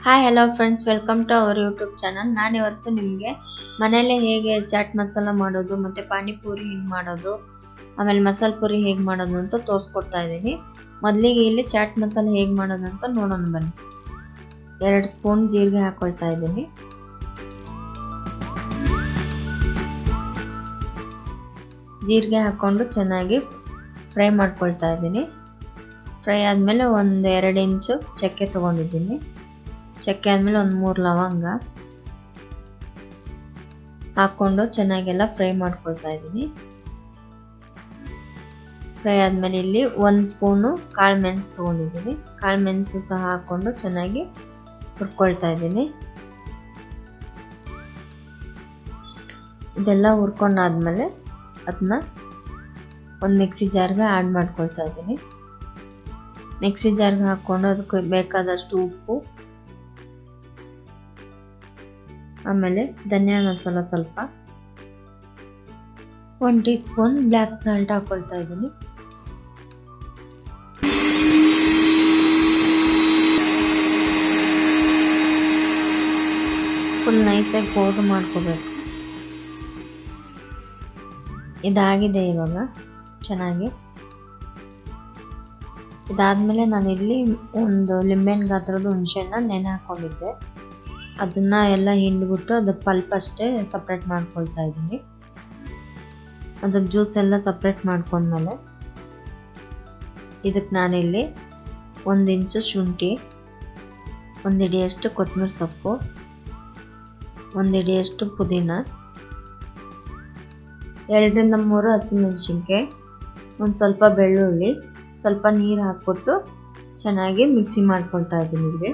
Hi hello friends, welcome to our YouTube channel. ನಾನಿವತ್ತು ನಿಮಗೆ ಮನೆಯಲ್ಲೇ ಹೇಗೆ ಚಾಟ್ ಮಸಾಲ ಮಾಡೋದು ಮತ್ತು ಪಾನಿಪೂರಿ ಹೇಗೆ ಮಾಡೋದು, ಆಮೇಲೆ ಮಸಾಲೆ ಪೂರಿ ಹೇಗೆ ಮಾಡೋದು ಅಂತ ತೋರಿಸ್ಕೊಡ್ತಾ ಇದ್ದೀನಿ. ಮೊದಲಿಗೆ ಇಲ್ಲಿ ಚಾಟ್ ಮಸಾಲ ಹೇಗೆ ಮಾಡೋದು ಅಂತ ನೋಡೋಣ ಬನ್ನಿ. 2 ಸ್ಪೂನ್ ಜೀರಿಗೆ ಹಾಕ್ಕೊಳ್ತಾ ಇದ್ದೀನಿ. ಜೀರಿಗೆ ಹಾಕ್ಕೊಂಡು ಚೆನ್ನಾಗಿ ಫ್ರೈ ಮಾಡ್ಕೊಳ್ತಾ ಇದ್ದೀನಿ. ಫ್ರೈ ಆದಮೇಲೆ 1-2 ಇಂಚು ಚಕ್ಕೆ ತೊಗೊಂಡಿದ್ದೀನಿ. ಚಕ್ಕೆ ಆದಮೇಲೆ 1-3 ಲವಂಗ ಹಾಕ್ಕೊಂಡು ಚೆನ್ನಾಗೆಲ್ಲ ಫ್ರೈ ಮಾಡ್ಕೊಳ್ತಾ ಇದ್ದೀನಿ. ಫ್ರೈ ಆದಮೇಲೆ ಇಲ್ಲಿ 1 ಸ್ಪೂನು ಕಾಳು ಮೆಣಸು ತೊಗೊಂಡಿದ್ದೀನಿ. ಕಾಳು ಮೆಣಸು ಸಹ ಹಾಕ್ಕೊಂಡು ಚೆನ್ನಾಗಿ ಹುರ್ಕೊಳ್ತಾ ಇದ್ದೀನಿ. ಇದೆಲ್ಲ ಹುರ್ಕೊಂಡಾದ್ಮೇಲೆ ಅದನ್ನ ಒಂದು ಮಿಕ್ಸಿ ಜಾರ್ಗೆ ಆ್ಯಡ್ ಮಾಡ್ಕೊಳ್ತಾ ಇದ್ದೀನಿ. ಮಿಕ್ಸಿ ಜಾರ್ಗೆ ಹಾಕ್ಕೊಂಡು ಅದಕ್ಕೆ ಬೇಕಾದಷ್ಟು ಉಪ್ಪು, ಆಮೇಲೆ ಧನಿಯಾ ಮಸಾಲ ಸ್ವಲ್ಪ, 1 ಟೀ ಸ್ಪೂನ್ ಬ್ಲ್ಯಾಕ್ ಸಾಲ್ಟ್ ಹಾಕ್ಕೊಳ್ತಾ ಇದ್ದೀನಿ. ಫುಲ್ ನೈಸಾಗಿ ಪೌಡರ್ ಮಾಡ್ಕೋಬೇಕು. ಇದಾಗಿದೆ ಇವಾಗ ಚೆನ್ನಾಗಿ. ಇದಾದಮೇಲೆ ನಾನಿಲ್ಲಿ ಒಂದು ಲಿಂಬೆಹಣ್ಣು ಗಾತ್ರದ ಹುಣಸೆಹಣ್ಣ ನೆನೆ ಹಾಕ್ಕೊಂಡಿದ್ದೆ. ಅದನ್ನು ಎಲ್ಲ ಹಿಂಡ್ಬಿಟ್ಟು ಅದ್ರ ಪಲ್ಪ್ ಅಷ್ಟೇ ಸಪ್ರೇಟ್ ಮಾಡ್ಕೊಳ್ತಾ ಇದ್ದೀನಿ. ಅದ್ರ ಜ್ಯೂಸ್ ಎಲ್ಲ ಸಪ್ರೇಟ್ ಮಾಡ್ಕೊಂಡ್ಮೇಲೆ ಇದಕ್ಕೆ ನಾನಿಲ್ಲಿ 1 ಇಂಚು ಶುಂಠಿ, 1 ಹಿಡಿಯಷ್ಟು ಕೊತ್ತಂಬರಿ ಸೊಪ್ಪು, 1 ಹಿಡಿಯಷ್ಟು ಪುದೀನ, 2-3 ಹಸಿಮೆಣಸಿನ್ಕಾಯಿ, ಒಂದು ಸ್ವಲ್ಪ ಬೆಳ್ಳುಳ್ಳಿ, ಸ್ವಲ್ಪ ನೀರು ಹಾಕ್ಬಿಟ್ಟು ಚೆನ್ನಾಗಿ ಮಿಕ್ಸಿ ಮಾಡ್ಕೊಳ್ತಾ ಇದ್ದೀನಿ. ಇಲ್ಲಿ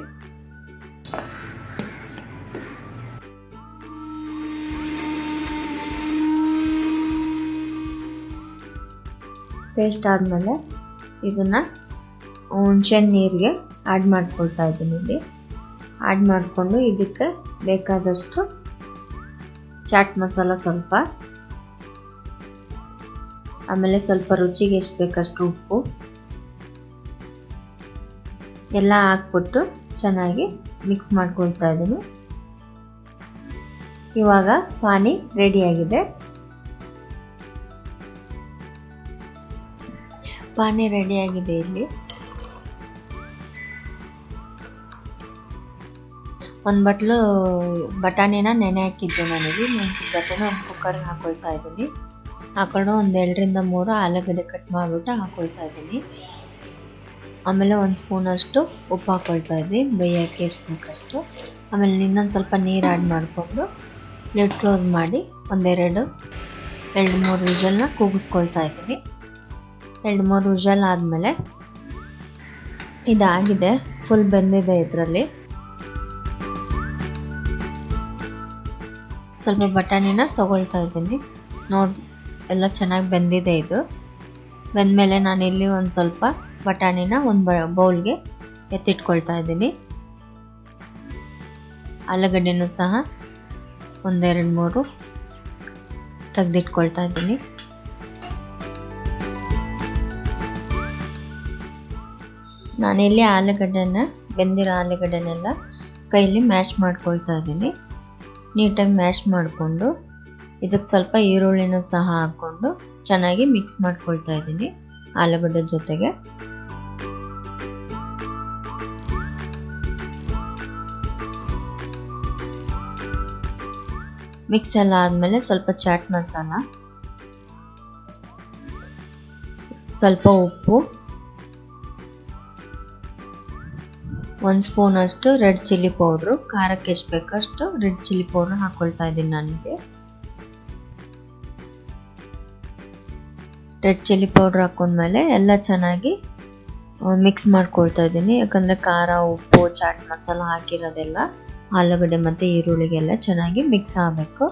ಪೇಸ್ಟ್ ಆದಮೇಲೆ ಇದನ್ನು ಹುಣಸೆಹಣ್ಣು ನೀರಿಗೆ ಆ್ಯಡ್ ಮಾಡ್ಕೊಳ್ತಾ ಇದ್ದೀನಿ. ಇಲ್ಲಿ ಆ್ಯಡ್ ಮಾಡಿಕೊಂಡು ಇದಕ್ಕೆ ಬೇಕಾದಷ್ಟು ಚಾಟ್ ಮಸಾಲ ಸ್ವಲ್ಪ, ಆಮೇಲೆ ಸ್ವಲ್ಪ ರುಚಿಗೆ ಎಷ್ಟು ಬೇಕಷ್ಟು ಉಪ್ಪು ಎಲ್ಲ ಹಾಕ್ಬಿಟ್ಟು ಚೆನ್ನಾಗಿ ಮಿಕ್ಸ್ ಮಾಡ್ಕೊಳ್ತಾ ಇದ್ದೀನಿ. ಇವಾಗ ಪಾನಿ ರೆಡಿಯಾಗಿದೆ. ಪಾನಿ ರೆಡಿಯಾಗಿದೆ. ಇಲ್ಲಿ ಒಂದು ಬಟ್ಲು ಬಟಾಣಿನ ನೆನೆ ಹಾಕಿದ್ದೆ ನಾನಿಲ್ಲಿ. ಬಟಾಣಿ ಒಂದು ಕುಕ್ಕರ್ಗೆ ಹಾಕ್ಕೊಳ್ತಾ ಇದ್ದೀನಿ. ಹಾಕೊಂಡು 2-3 ಆಲೂಗಡ್ಡೆ ಕಟ್ ಮಾಡಿಬಿಟ್ಟು ಹಾಕ್ಕೊಳ್ತಾ ಇದ್ದೀನಿ. ಆಮೇಲೆ 1 ಸ್ಪೂನಷ್ಟು ಉಪ್ಪು ಹಾಕ್ಕೊಳ್ತಾ ಇದ್ದೀನಿ, ಬೇಯೋಕ್ಕೆ ಎಷ್ಟು ಬೇಕಷ್ಟು. ಆಮೇಲೆ ಇನ್ನೊಂದು ಸ್ವಲ್ಪ ನೀರು ಆ್ಯಡ್ ಮಾಡಿಕೊಂಡು ಲಿಡ್ ಕ್ಲೋಸ್ ಮಾಡಿ 2-3 ವಿಷಲ್ನ ಕೂಗಿಸ್ಕೊಳ್ತಾ ಇದ್ದೀನಿ. 2-3 ವಿಷಲ್ ಆದಮೇಲೆ ಇದಾಗಿದೆ, ಫುಲ್ ಬೆಂದಿದೆ. ಇದರಲ್ಲಿ ಸ್ವಲ್ಪ ಬಟಾಣಿನ ತೊಗೊಳ್ತಾ ಇದ್ದೀನಿ. ನೋಡಿ, ಎಲ್ಲ ಚೆನ್ನಾಗಿ ಬೆಂದಿದೆ. ಇದು ಬೆಂದಮೇಲೆ ನಾನಿಲ್ಲಿ ಒಂದು ಸ್ವಲ್ಪ ಬಟಾಣಿನ ಒಂದು ಬೌಲ್ಗೆ ಎತ್ತಿಟ್ಕೊಳ್ತಾ ಇದ್ದೀನಿ. ಆಲೂಗಡ್ಡೆನೂ ಸಹ 1-2-3 ತೆಗೆದಿಟ್ಕೊಳ್ತಾ ಇದ್ದೀನಿ. ನಾನಿಲ್ಲಿ ಬೆಂದಿರೋ ಆಲೂಗಡ್ಡೆನೆಲ್ಲ ಕೈಯಲ್ಲಿ ಮ್ಯಾಶ್ ಮಾಡ್ಕೊಳ್ತಾ ಇದ್ದೀನಿ. ನೀಟಾಗಿ ಮ್ಯಾಶ್ ಮಾಡಿಕೊಂಡು ಇದಕ್ಕೆ ಸ್ವಲ್ಪ ಈರುಳ್ಳಿನೂ ಸಹ ಹಾಕ್ಕೊಂಡು ಚೆನ್ನಾಗಿ ಮಿಕ್ಸ್ ಮಾಡ್ಕೊಳ್ತಾ ಇದ್ದೀನಿ ಆಲೂಗಡ್ಡೆ ಜೊತೆಗೆ. ಮಿಕ್ಸ್ ಎಲ್ಲ ಆದಮೇಲೆ ಸ್ವಲ್ಪ ಚಾಟ್ ಮಸಾಲ, ಸ್ವಲ್ಪ ಉಪ್ಪು, 1 ಸ್ಪೂನಷ್ಟು ರೆಡ್ ಚಿಲ್ಲಿ ಪೌಡ್ರು, ಖಾರಕ್ಕೆ ಎಷ್ಟು ಬೇಕಷ್ಟು ರೆಡ್ ಚಿಲ್ಲಿ ಪೌಡ್ರ್ ಹಾಕ್ಕೊಳ್ತಾ ಇದ್ದೀನಿ ನನಗೆ. ರೆಡ್ ಚಿಲ್ಲಿ ಪೌಡ್ರ್ ಹಾಕೊಂಡ್ಮೇಲೆ ಎಲ್ಲ ಚೆನ್ನಾಗಿ ಮಿಕ್ಸ್ ಮಾಡ್ಕೊಳ್ತಾ ಇದ್ದೀನಿ. ಯಾಕಂದರೆ ಖಾರ, ಉಪ್ಪು, ಚಾಟ್ ಮಸಾಲ ಹಾಕಿರೋದೆಲ್ಲ ಆಲೂಗಡ್ಡೆ ಮತ್ತು ಈರುಳ್ಳಿಗೆಲ್ಲ ಚೆನ್ನಾಗಿ ಮಿಕ್ಸ್ ಆಗಬೇಕು.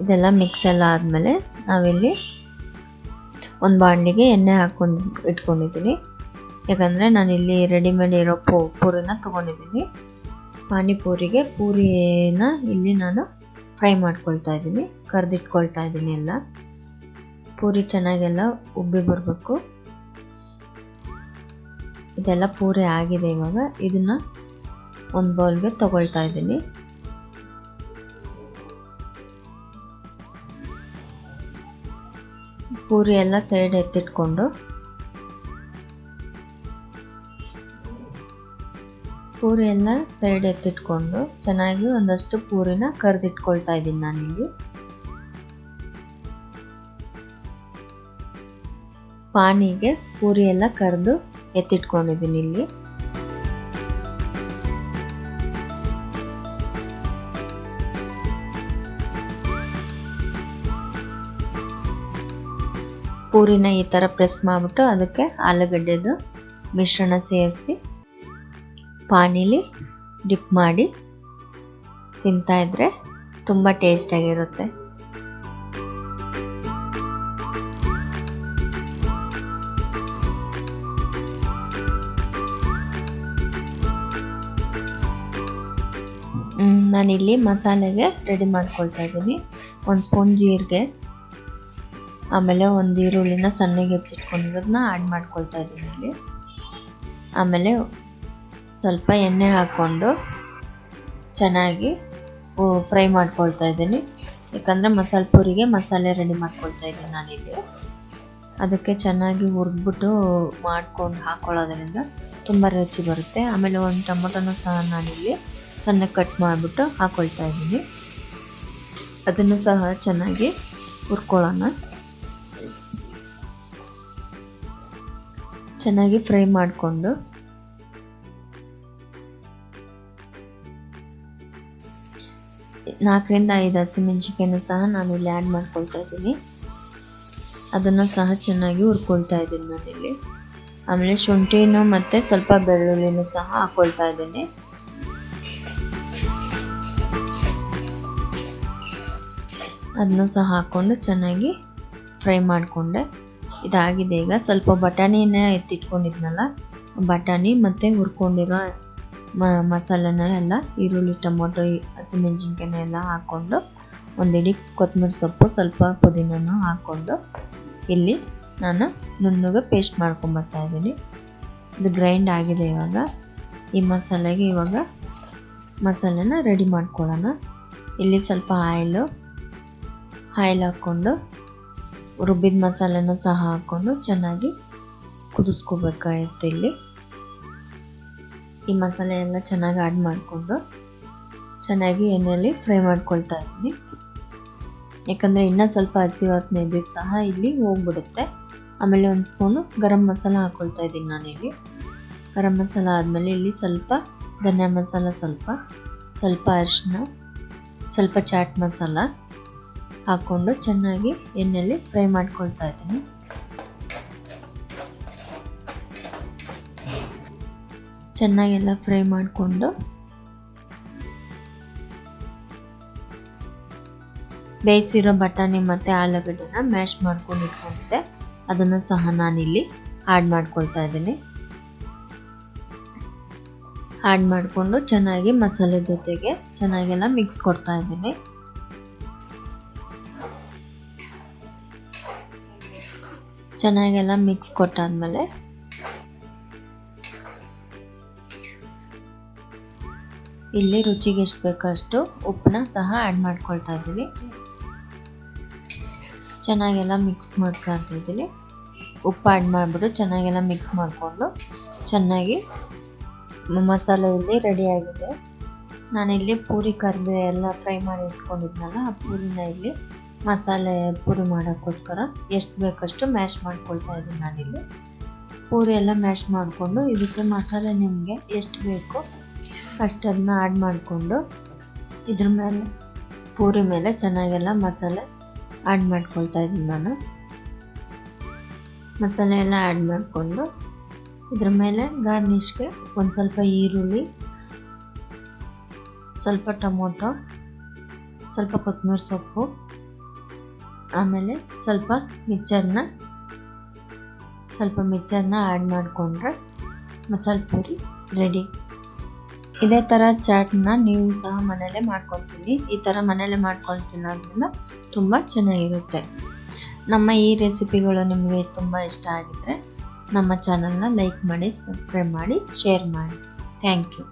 ಇದೆಲ್ಲ ಮಿಕ್ಸ್ ಎಲ್ಲ ಆದಮೇಲೆ ನಾವಿಲ್ಲಿ ಒಂದು ಬಾಣಲಿಗೆ ಎಣ್ಣೆ ಹಾಕ್ಕೊಂಡು ಇಟ್ಕೊಂಡಿದ್ದೀನಿ. ಯಾಕಂದರೆ ನಾನಿಲ್ಲಿ ರೆಡಿಮೇಡ್ ಇರೋ ಪೂರಿನ ತೊಗೊಂಡಿದ್ದೀನಿ. ಪಾನಿಪೂರಿಗೆ ಪೂರಿನ ಇಲ್ಲಿ ನಾನು ಫ್ರೈ ಮಾಡ್ಕೊಳ್ತಾ ಇದ್ದೀನಿ, ಕರೆದಿಟ್ಕೊಳ್ತಾ ಇದ್ದೀನಿ. ಎಲ್ಲ ಪೂರಿ ಚೆನ್ನಾಗೆಲ್ಲ ಉಬ್ಬಿ ಬರಬೇಕು. ಇದೆಲ್ಲ ಪೂರಿ ಆಗಿದೆ. ಇವಾಗ ಇದನ್ನು ಒಂದು ಬೌಲ್ಗೆ ತಗೊಳ್ತಾ ಇದ್ದೀನಿ. ಪೂರಿ ಎಲ್ಲ ಸೈಡ್ ಎತ್ತಿಟ್ಕೊಂಡು ಚೆನ್ನಾಗಿ ಒಂದಷ್ಟು ಪೂರಿನ ಕರೆದಿಟ್ಕೊಳ್ತಾ ಇದ್ದೀನಿ ನಾನಿಲ್ಲಿ. ಪಾನಿಗೆ ಪೂರಿ ಎಲ್ಲ ಕರೆದು ಎತ್ತಿಟ್ಕೊಂಡಿದ್ದೀನಿ ಇಲ್ಲಿ. ಪೂರಿನ ಈ ಥರ ಪ್ರೆಸ್ ಮಾಡಿಬಿಟ್ಟು ಅದಕ್ಕೆ ಆಲೂಗಡ್ಡೆದು ಮಿಶ್ರಣ ಸೇರಿಸಿ ಪಾನಿಲಿ ಡಿಪ್ ಮಾಡಿ ತಿಂತಾ ಇದ್ರೆ ತುಂಬ ಟೇಸ್ಟಾಗಿರುತ್ತೆ. ನಾನಿಲ್ಲಿ ಮಸಾಲೆಗೆ ರೆಡಿ ಮಾಡ್ಕೊಳ್ತಾ ಇದ್ದೀನಿ. 1 ಸ್ಪೂನ್ ಜೀರಿಗೆ, ಆಮೇಲೆ 1 ಈರುಳ್ಳಿನ ಸಣ್ಣಗೆ ಹೆಚ್ಚಿಟ್ಕೊಂಡಿರೋದನ್ನ ಆ್ಯಡ್ ಮಾಡ್ಕೊಳ್ತಾ ಇದ್ದೀನಿ ಇಲ್ಲಿ. ಆಮೇಲೆ ಸ್ವಲ್ಪ ಎಣ್ಣೆ ಹಾಕ್ಕೊಂಡು ಚೆನ್ನಾಗಿ ಫ್ರೈ ಮಾಡ್ಕೊಳ್ತಾ ಇದ್ದೀನಿ. ಯಾಕಂದರೆ ಮಸಾಲೆ ಪೂರಿಗೆ ಮಸಾಲೆ ರೆಡಿ ಮಾಡ್ಕೊಳ್ತಾ ಇದ್ದೀನಿ ನಾನಿಲ್ಲಿ. ಅದಕ್ಕೆ ಚೆನ್ನಾಗಿ ಹುರಿದ್ಬಿಟ್ಟು ಮಾಡ್ಕೊಂಡು ಹಾಕ್ಕೊಳ್ಳೋದ್ರಿಂದ ತುಂಬ ರುಚಿ ಬರುತ್ತೆ. ಆಮೇಲೆ 1 ಟೊಮೊಟೊನೂ ಸಹ ನಾನಿಲ್ಲಿ ಸಣ್ಣಗೆ ಕಟ್ ಮಾಡಿಬಿಟ್ಟು ಹಾಕ್ಕೊಳ್ತಾ ಇದ್ದೀನಿ. ಅದನ್ನು ಸಹ ಚೆನ್ನಾಗಿ ಹುರ್ಕೊಳ್ಳೋಣ. ಚೆನ್ನಾಗಿ ಫ್ರೈ ಮಾಡಿಕೊಂಡು ನಾಲ್ಕರಿಂದ 5 ಹಸಿಮೆಣಸಿನಕಾಯಿನೂ ಸಹ ನಾನು ಇಲ್ಲಿ ಆ್ಯಡ್ ಮಾಡ್ಕೊಳ್ತಾ ಇದ್ದೀನಿ. ಅದನ್ನು ಸಹ ಚೆನ್ನಾಗಿ ಹುರ್ಕೊಳ್ತಾ ಇದ್ದೀನಿ ನಾನಿಲ್ಲಿ. ಆಮೇಲೆ ಶುಂಠಿನೂ ಮತ್ತು ಸ್ವಲ್ಪ ಬೆಳ್ಳುಳ್ಳಿನೂ ಸಹ ಹಾಕ್ಕೊಳ್ತಾ ಇದ್ದೀನಿ. ಅದನ್ನು ಸಹ ಹಾಕ್ಕೊಂಡು ಚೆನ್ನಾಗಿ ಫ್ರೈ ಮಾಡಿಕೊಂಡೆ. ಇದಾಗಿದೆ. ಈಗ ಸ್ವಲ್ಪ ಬಟಾಣಿನ ಎತ್ತಿಟ್ಕೊಂಡಿದ್ನಲ್ಲ, ಬಟಾಣಿ ಮತ್ತು ಹುರ್ಕೊಂಡಿರೋ ಮಸಾಲೆನ ಎಲ್ಲ ಈರುಳ್ಳಿ, ಟೊಮೊಟೊ, ಹಸಿಮೆಣಸಿನ್ಕಾಯಿನ ಎಲ್ಲ ಹಾಕ್ಕೊಂಡು ಒಂದಿಡಿ ಕೊತ್ತಂಬರಿ ಸೊಪ್ಪು, ಸ್ವಲ್ಪ ಪುದೀನನೂ ಹಾಕ್ಕೊಂಡು ಇಲ್ಲಿ ನಾನು ನುಣ್ಣಗೆ ಪೇಸ್ಟ್ ಮಾಡ್ಕೊಂಬರ್ತಾ ಇದ್ದೀನಿ. ಇದು ಗ್ರೈಂಡ್ ಆಗಿದೆ. ಇವಾಗ ಈ ಮಸಾಲೆಗೆ ಮಸಾಲೆನ ರೆಡಿ ಮಾಡ್ಕೊಳ್ಳೋಣ. ಇಲ್ಲಿ ಸ್ವಲ್ಪ ಆಯಿಲ್ ಹಾಕ್ಕೊಂಡು ರುಬ್ಬಿದ ಮಸಾಲೆನ ಸಹ ಹಾಕ್ಕೊಂಡು ಚೆನ್ನಾಗಿ ಕುದಿಸ್ಕೋಬೇಕಾಗುತ್ತೆ. ಇಲ್ಲಿ ಈ ಮಸಾಲೆ ಎಲ್ಲ ಚೆನ್ನಾಗಿ ಆ್ಯಡ್ ಮಾಡಿಕೊಂಡು ಚೆನ್ನಾಗಿ ಎಣ್ಣೆಯಲ್ಲಿ ಫ್ರೈ ಮಾಡ್ಕೊಳ್ತಾ ಇದ್ದೀನಿ. ಯಾಕಂದರೆ ಇನ್ನೂ ಸ್ವಲ್ಪ ಹಸಿ ವಾಸನೆ ಇದ್ದರೆ ಸಹ ಇಲ್ಲಿ ಹೋಗ್ಬಿಡುತ್ತೆ. ಆಮೇಲೆ 1 ಸ್ಪೂನು ಗರಂ ಮಸಾಲ ಹಾಕ್ಕೊಳ್ತಾ ಇದ್ದೀನಿ ನಾನಿಲ್ಲಿ. ಗರಂ ಮಸಾಲ ಆದಮೇಲೆ ಇಲ್ಲಿ ಸ್ವಲ್ಪ ಧನಿಯಾ ಮಸಾಲ, ಸ್ವಲ್ಪ ಅರಿಶಿನ, ಸ್ವಲ್ಪ ಚಾಟ್ ಮಸಾಲ ಹಾಕ್ಕೊಂಡು ಚೆನ್ನಾಗಿ ಎಣ್ಣೆಯಲ್ಲಿ ಫ್ರೈ ಮಾಡ್ಕೊಳ್ತಾ ಇದ್ದೀನಿ. ಚೆನ್ನಾಗೆಲ್ಲ ಫ್ರೈ ಮಾಡಿಕೊಂಡು ಬೇಯಿಸಿರೋ ಬಟಾಣಿ ಮತ್ತು ಆಲೂಗಡ್ಡೆನ ಮ್ಯಾಶ್ ಮಾಡ್ಕೊಂಡು ಇಟ್ಕೊಂಡಿದ್ದೆ, ಅದನ್ನು ಸಹ ನಾನಿಲ್ಲಿ ಆ್ಯಡ್ ಮಾಡ್ಕೊಳ್ತಾ ಇದ್ದೀನಿ. ಆ್ಯಡ್ ಮಾಡಿಕೊಂಡು ಚೆನ್ನಾಗಿ ಮಸಾಲೆ ಜೊತೆಗೆ ಚೆನ್ನಾಗೆಲ್ಲ ಮಿಕ್ಸ್ ಕೊಡ್ತಾ ಇದ್ದೀನಿ. ಚೆನ್ನಾಗೆಲ್ಲ ಮಿಕ್ಸ್ ಕೊಟ್ಟಾದ್ಮೇಲೆ ಇಲ್ಲಿ ರುಚಿಗೆ ಎಷ್ಟು ಬೇಕಷ್ಟು ಉಪ್ಪನ್ನ ಸಹ ಆ್ಯಡ್ ಮಾಡ್ಕೊಳ್ತಾ ಇದ್ದೀನಿ. ಚೆನ್ನಾಗೆಲ್ಲ ಮಿಕ್ಸ್ ಮಾಡ್ಕೊಳ್ತಾ ಇದ್ದೀನಿ. ಉಪ್ಪು ಆ್ಯಡ್ ಮಾಡಿಬಿಟ್ಟು ಚೆನ್ನಾಗೆಲ್ಲ ಮಿಕ್ಸ್ ಮಾಡಿಕೊಂಡು ಚೆನ್ನಾಗಿ ಮಸಾಲೆ ಇಲ್ಲಿ ರೆಡಿಯಾಗಿದೆ. ನಾನಿಲ್ಲಿ ಪೂರಿ ಕರಿದು ಎಲ್ಲ ಫ್ರೈ ಮಾಡಿ ಇಟ್ಕೊಂಡಿದ್ನಲ್ಲ, ಆ ಪೂರಿನ ಇಲ್ಲಿ ಮಸಾಲೆ ಪೂರಿ ಮಾಡೋಕ್ಕೋಸ್ಕರ ಎಷ್ಟು ಬೇಕಷ್ಟು ಮ್ಯಾಶ್ ಮಾಡ್ಕೊಳ್ತಾ ಇದ್ದೀನಿ ನಾನಿಲ್ಲಿ. ಪೂರಿ ಎಲ್ಲ ಮ್ಯಾಶ್ ಮಾಡಿಕೊಂಡು ಇದಕ್ಕೆ ಮಸಾಲೆ ನಿಮಗೆ ಎಷ್ಟು ಬೇಕೋ ಅಷ್ಟನ್ನು ಆ್ಯಡ್ ಮಾಡಿಕೊಂಡು ಇದ್ರ ಮೇಲೆ ಪೂರಿ ಮೇಲೆ ಚೆನ್ನಾಗೆಲ್ಲ ಮಸಾಲೆ ಆ್ಯಡ್ ಮಾಡ್ಕೊಳ್ತಾ ಇದ್ದೀನಿ ನಾನು. ಮಸಾಲೆ ಎಲ್ಲ ಆ್ಯಡ್ ಮಾಡಿಕೊಂಡು ಇದ್ರ ಮೇಲೆ ಗಾರ್ನಿಷ್ಗೆ ಒಂದು ಸ್ವಲ್ಪ ಈರುಳ್ಳಿ, ಸ್ವಲ್ಪ ಟೊಮೊಟೊ, ಸ್ವಲ್ಪ ಕೊತ್ತಂಬರಿ ಸೊಪ್ಪು, ಆಮೇಲೆ ಸ್ವಲ್ಪ ಮಿಕ್ಚರ್ನ ಆ್ಯಡ್ ಮಾಡಿಕೊಂಡ್ರೆ ಮಸಾಲೆ ಪೂರಿ ರೆಡಿ. ಇದೇ ಥರ ಚಾಟ್ನ ನೀವು ಸಹ ಮನೆಯಲ್ಲೇ ಮಾಡ್ಕೊಳ್ತೀನಿ. ಈ ಥರ ಮನೆಯಲ್ಲೇ ಮಾಡ್ಕೊಳ್ತಿರೋದ್ರಿಂದ ತುಂಬ ಚೆನ್ನಾಗಿರುತ್ತೆ. ನಮ್ಮ ಈ ರೆಸಿಪಿಗಳು ನಿಮಗೆ ತುಂಬ ಇಷ್ಟ ಆಗಿದ್ದರೆ ನಮ್ಮ ಚಾನಲ್ನ ಲೈಕ್ ಮಾಡಿ, ಸಬ್ಸ್ಕ್ರೈಬ್ ಮಾಡಿ, ಶೇರ್ ಮಾಡಿ. Thank you.